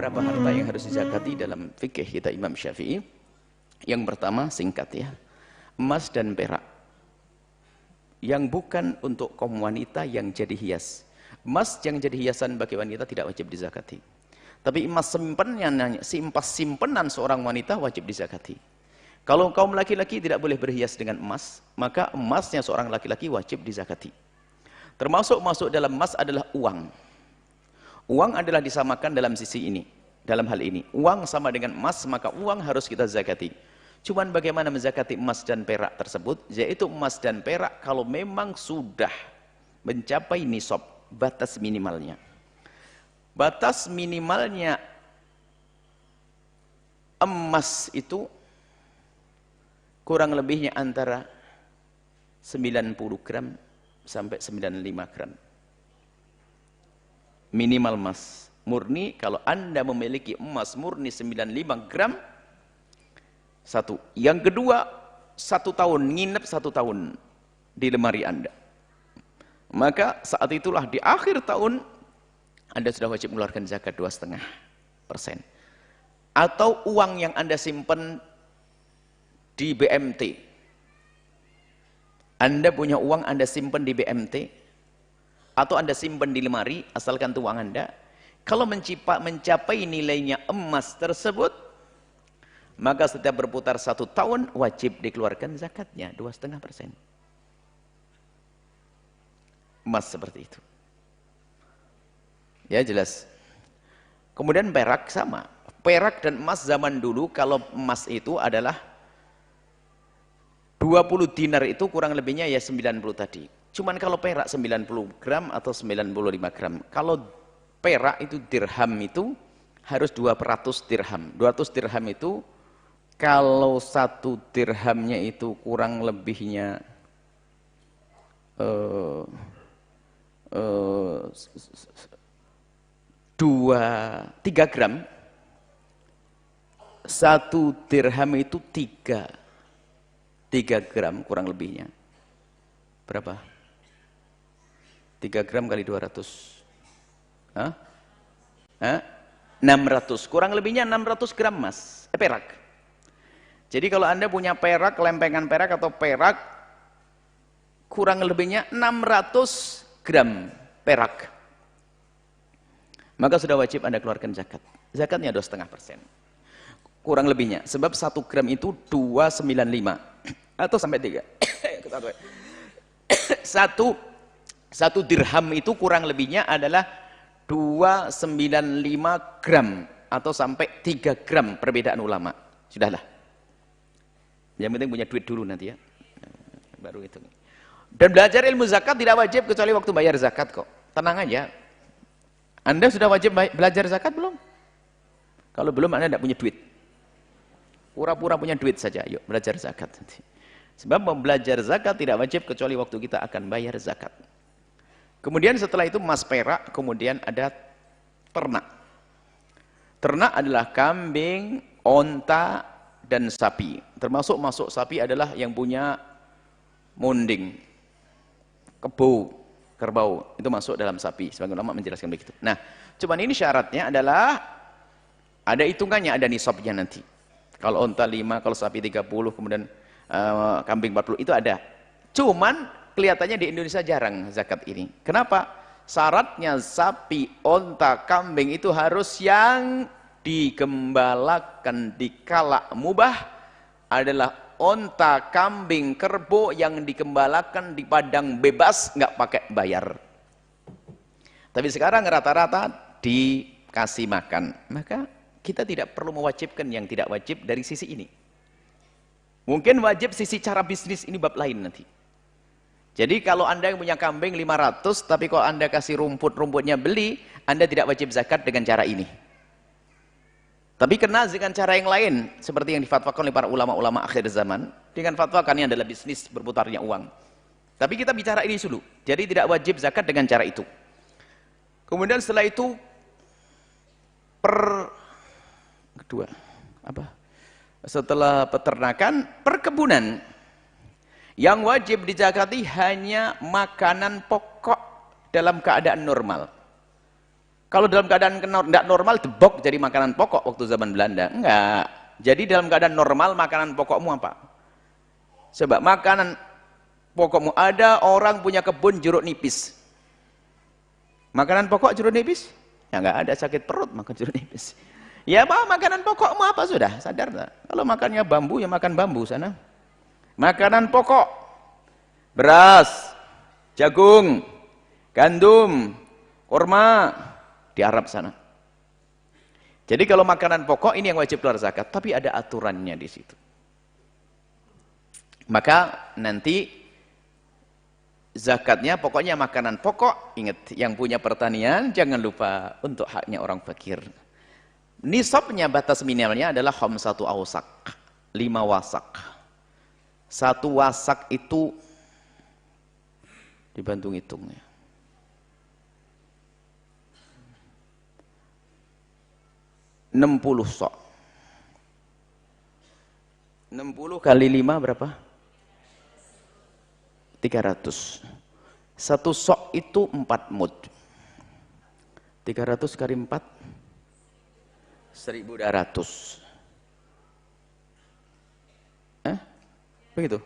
beberapa harta yang harus dizakati dalam fikih kita Imam Syafi'i. Yang pertama singkat ya, emas dan perak yang bukan untuk kaum wanita yang jadi hias. Emas yang jadi hiasan bagi wanita tidak wajib dizakati. Tapi emas simpenan seorang wanita wajib dizakati. Kalau kaum laki-laki tidak boleh berhias dengan emas, maka emasnya seorang laki-laki wajib dizakati. Termasuk masuk dalam emas adalah uang. Uang adalah disamakan dalam sisi ini, dalam hal ini. Uang sama dengan emas, maka uang harus kita zakati. Cuman bagaimana menzakati emas dan perak tersebut? Yaitu emas dan perak kalau memang sudah mencapai nisab, batas minimalnya. Batas minimalnya emas itu kurang lebihnya antara 90 gram sampai 95 gram. Minimal emas murni. Kalau Anda memiliki emas murni 95 gram, satu. Yang kedua, 1 tahun, nginep 1 tahun di lemari Anda. Maka saat itulah di akhir tahun Anda sudah wajib mengeluarkan zakat 2,5%. Atau uang yang Anda simpan di BMT. Anda punya uang Anda simpan di BMT, atau Anda simpan di lemari, asalkan itu uang Anda. Kalau mencapai nilainya emas tersebut, maka setiap berputar 1 tahun wajib dikeluarkan zakatnya 2,5%. Emas seperti itu. Ya jelas. Kemudian perak sama. Perak dan emas zaman dulu, kalau emas itu adalah 20 dinar itu kurang lebihnya ya 90 tadi. Cuman kalau perak 90 gram atau 95 gram. Kalau perak itu dirham itu harus 200 dirham. 200 dirham itu kalau 1 dirhamnya itu kurang lebihnya 3 gram. 1 dirham itu 3 gram kurang lebihnya. Berapa? 3 gram kali 200. Hah? 600. Kurang lebihnya 600 gram emas. Perak. Jadi kalau Anda punya perak, lempengan perak atau perak, kurang lebihnya 600 gram perak. Maka sudah wajib Anda keluarkan zakat. Zakatnya 2,5%. Kurang lebihnya. Sebab 1 gram itu 295. Atau sampai 3. Satu dirham itu kurang lebihnya adalah 295 gram atau sampai 3 gram, perbedaan ulama. Sudahlah. Yang penting punya duit dulu nanti ya. Baru itu. Dan belajar ilmu zakat tidak wajib kecuali waktu bayar zakat kok. Tenang aja. Anda sudah wajib belajar zakat belum? Kalau belum Anda tidak punya duit. Pura-pura punya duit saja. Yuk belajar zakat nanti. Sebab belajar zakat tidak wajib kecuali waktu kita akan bayar zakat. Kemudian setelah itu emas perak, kemudian ada ternak. Ternak adalah kambing, onta, dan sapi. Termasuk masuk sapi adalah yang punya munding, kerbau. Itu masuk dalam sapi. Sebagian ulama menjelaskan begitu. Nah, cuman ini syaratnya adalah ada hitungannya, ada nisabnya nanti. Kalau onta 5, kalau sapi 30, kemudian kambing 40, itu ada. Cuman kelihatannya di Indonesia jarang zakat ini. Kenapa? Syaratnya sapi, onta, kambing itu harus yang digembalakan di kala mubah adalah onta, kambing, kerbau yang digembalakan di padang bebas, nggak pakai bayar. Tapi sekarang rata-rata dikasih makan. Maka kita tidak perlu mewajibkan yang tidak wajib dari sisi ini. Mungkin wajib sisi cara bisnis ini bab lain nanti. Jadi kalau Anda yang punya kambing 500, tapi kalau Anda kasih rumputnya beli, Anda tidak wajib zakat dengan cara ini. Tapi kena dengan cara yang lain, seperti yang difatwakan oleh para ulama-ulama akhir zaman. Dengan fatwa kan ini adalah bisnis berputarnya uang. Tapi kita bicara ini dulu. Jadi tidak wajib zakat dengan cara itu. Kemudian setelah itu, setelah peternakan, perkebunan. Yang wajib dizakati hanya makanan pokok dalam keadaan normal. Kalau dalam keadaan tidak normal, debok jadi makanan pokok waktu zaman Belanda. Enggak. Jadi dalam keadaan normal, makanan pokokmu apa? Sebab makanan pokokmu, ada orang punya kebun jeruk nipis. Makanan pokok jeruk nipis? Ya enggak ada, sakit perut makan jeruk nipis. Ya apa makanan pokokmu apa sudah? Sadar tak? Kalau makannya bambu, ya makan bambu sana. Makanan pokok, beras, jagung, gandum, kurma, di Arab sana. Jadi kalau makanan pokok ini yang wajib keluar zakat, tapi ada aturannya di situ. Maka nanti zakatnya pokoknya makanan pokok. Ingat, yang punya pertanian jangan lupa untuk haknya orang fakir. Nisabnya batas minimalnya adalah khamsatu awsak, 5 wasak. 1 wasak itu dibantu ngitungnya. 60 sok. 60 kali 5 berapa? 300. 1 sok itu 4 mud. 300 kali 4 1.200. Begitu?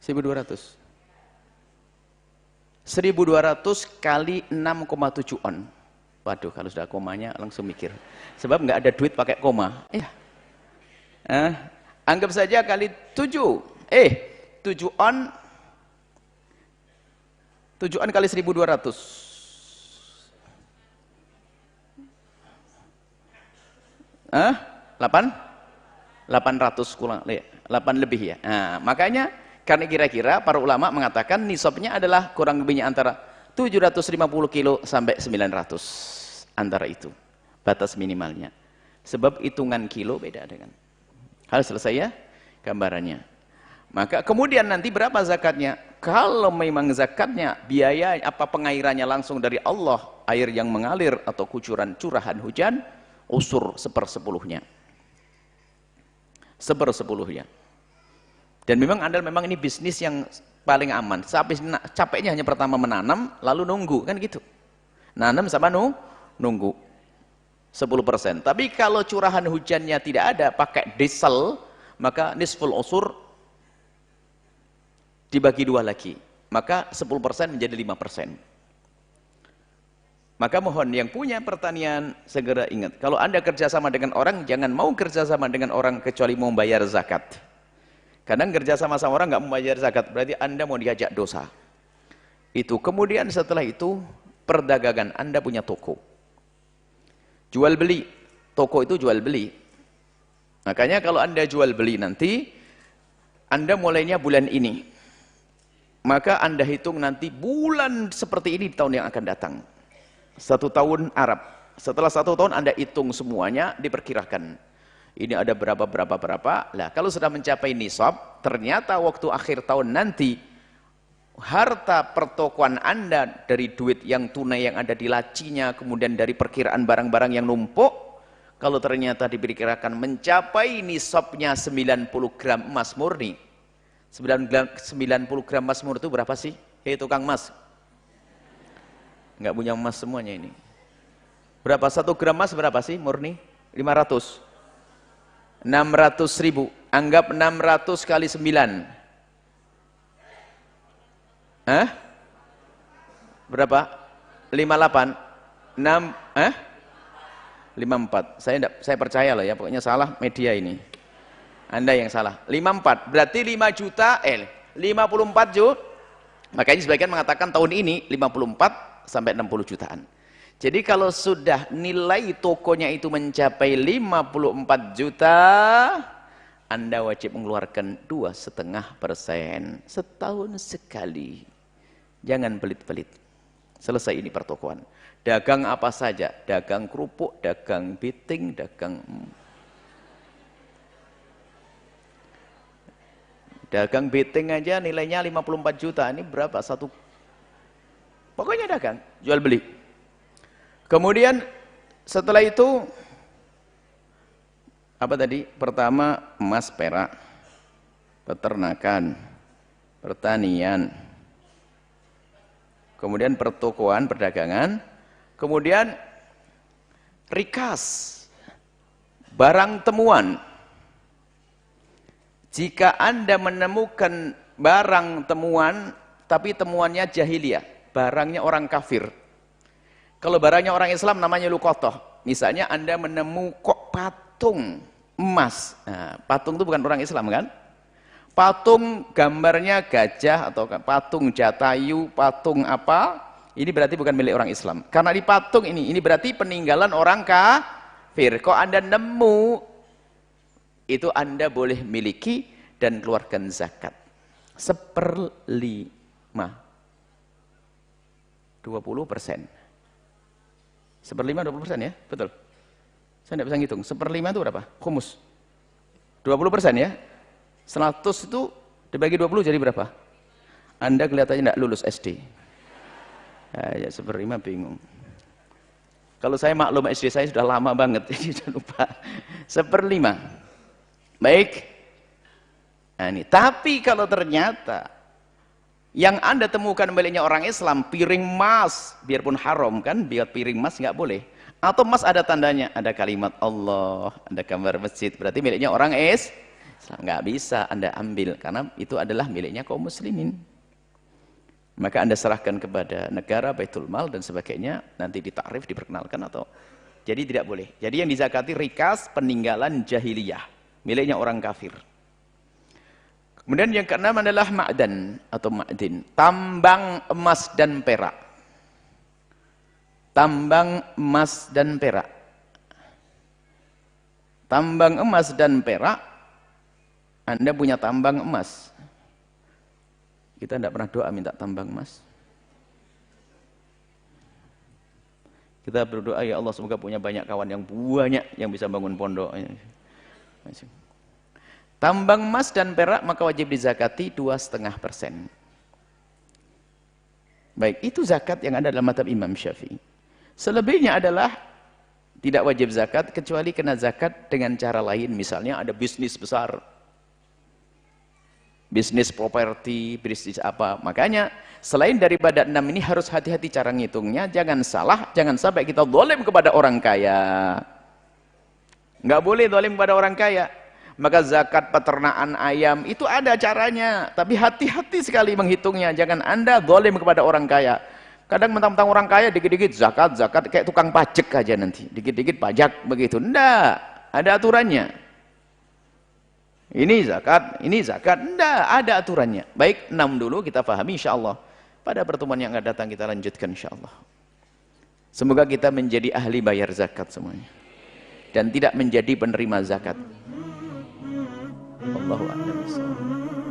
$1.200. 1.200 kali 6,7 on. Waduh, kalau sudah komanya langsung mikir. Sebab nggak ada duit pakai koma. Anggap saja kali 7. 7 on. 7 on kali 1.200. 800 kurang, 8 lebih ya. Nah, makanya karena kira-kira para ulama mengatakan nisabnya adalah kurang lebihnya antara 750 kilo sampai 900, antara itu batas minimalnya. Sebab hitungan kilo beda dengan. Hal selesai ya gambarannya. Maka kemudian nanti berapa zakatnya? Kalau memang zakatnya biaya apa pengairannya langsung dari Allah, air yang mengalir atau kucuran curahan hujan, usur 1/10-nya. 1/10-nya. Dan memang ini bisnis yang paling aman. Capeknya hanya pertama menanam, lalu nunggu, kan gitu. Nanam sama nunggu 10%. Tapi kalau curahan hujannya tidak ada, pakai diesel, maka nisful usur dibagi 2 lagi. Maka 10% menjadi 5%. Maka mohon yang punya pertanian segera ingat, kalau Anda kerjasama dengan orang, jangan mau kerjasama dengan orang kecuali mau bayar zakat. Kadang kerja sama orang nggak membayar zakat, berarti Anda mau diajak dosa. Itu. Kemudian setelah itu perdagangan, Anda punya toko. Jual beli. Toko itu jual beli. Makanya kalau Anda jual beli nanti, Anda mulainya bulan ini. Maka Anda hitung nanti bulan seperti ini di tahun yang akan datang. 1 tahun Arab. Setelah 1 tahun Anda hitung semuanya, diperkirakan. Ini ada berapa. Lah, kalau sudah mencapai nisab, ternyata waktu akhir tahun nanti harta pertokoan Anda dari duit yang tunai yang ada di lacinya, kemudian dari perkiraan barang-barang yang numpuk, kalau ternyata diperkirakan mencapai nisabnya 90 gram emas murni. 90 gram emas murni itu berapa sih? Tukang emas. Nggak punya emas semuanya ini. Berapa? 1 gram emas berapa sih murni? 500. 600.000, anggap 600 kali 9. Berapa? 58. 54. Saya percaya loh ya, pokoknya salah media ini. Anda yang salah. 54. Berarti 5 juta, 54 juta. Makanya sebagian mengatakan tahun ini 54 sampai 60 jutaan. Jadi kalau sudah nilai tokonya itu mencapai 54 juta, Anda wajib mengeluarkan 2,5% setahun sekali. Jangan pelit-pelit. Selesai ini pertokoan. Dagang apa saja, dagang kerupuk, dagang biting, dagang biting aja nilainya 54 juta. Ini berapa? Pokoknya dagang, jual beli. Kemudian setelah itu apa tadi? Pertama emas perak, peternakan, pertanian, kemudian pertokoan, perdagangan, kemudian rikas, barang temuan. Jika Anda menemukan barang temuan, tapi temuannya jahiliyah, barangnya orang kafir. Kalau barangnya orang Islam namanya luqatah. Misalnya Anda menemukan patung emas. Nah, patung itu bukan orang Islam kan? Patung gambarnya gajah atau patung jatayu, patung apa? Ini berarti bukan milik orang Islam. Karena di patung ini berarti peninggalan orang kafir. Kok Anda nemu, itu Anda boleh miliki dan keluarkan zakat. 1/5. 20%. 1/5 20% ya? Betul. Saya tidak bisa ngitung. 1/5 itu berapa? Khumus. 20% ya? 100 itu dibagi 20 jadi berapa? Anda kelihatannya tidak lulus SD. Ya 1/5 bingung. Kalau saya maklum SD saya sudah lama banget, jadi sudah lupa. 1/5. Baik. Nah, ini. Tapi kalau ternyata yang Anda temukan miliknya orang Islam, piring emas, biarpun haram kan, biar piring emas nggak boleh. Atau emas ada tandanya, ada kalimat Allah, ada gambar masjid, berarti miliknya orang Islam. Nggak bisa Anda ambil, karena itu adalah miliknya kaum muslimin. Maka Anda serahkan kepada negara, Baitul Mal dan sebagainya, nanti ditakrif, diperkenalkan atau... Jadi tidak boleh. Jadi yang dizakati rikas, peninggalan jahiliyah, miliknya orang kafir. Kemudian yang keenam adalah ma'dan atau ma'din, tambang emas dan perak. Tambang emas dan perak. Tambang emas dan perak, Anda punya tambang emas. Kita tidak pernah doa minta tambang emas. Kita berdoa, ya Allah semoga punya banyak kawan yang banyak yang bisa bangun pondok. Tambang emas dan perak maka wajib dizakati 2,5%. Baik, itu zakat yang ada dalam mazhab Imam Syafi'i. Selebihnya adalah tidak wajib zakat kecuali kena zakat dengan cara lain. Misalnya ada bisnis besar, bisnis properti, bisnis apa. Makanya selain daripada 6 ini harus hati-hati cara ngitungnya. Jangan salah, jangan sampai kita zalim kepada orang kaya. Nggak boleh zalim kepada orang kaya. Maka zakat peternakan ayam itu ada caranya, tapi hati-hati sekali menghitungnya. Jangan Anda zalim kepada orang kaya. Kadang mentang-mentang orang kaya dikit-dikit zakat kayak tukang pajak aja nanti. Dikit-dikit pajak begitu. Enggak, ada aturannya. Ini zakat, enggak, ada aturannya. Baik, 6 dulu kita pahami insyaallah. Pada pertemuan yang akan datang kita lanjutkan insyaallah. Semoga kita menjadi ahli bayar zakat semuanya. Dan tidak menjadi penerima zakat. Allahu a'lam bishawab.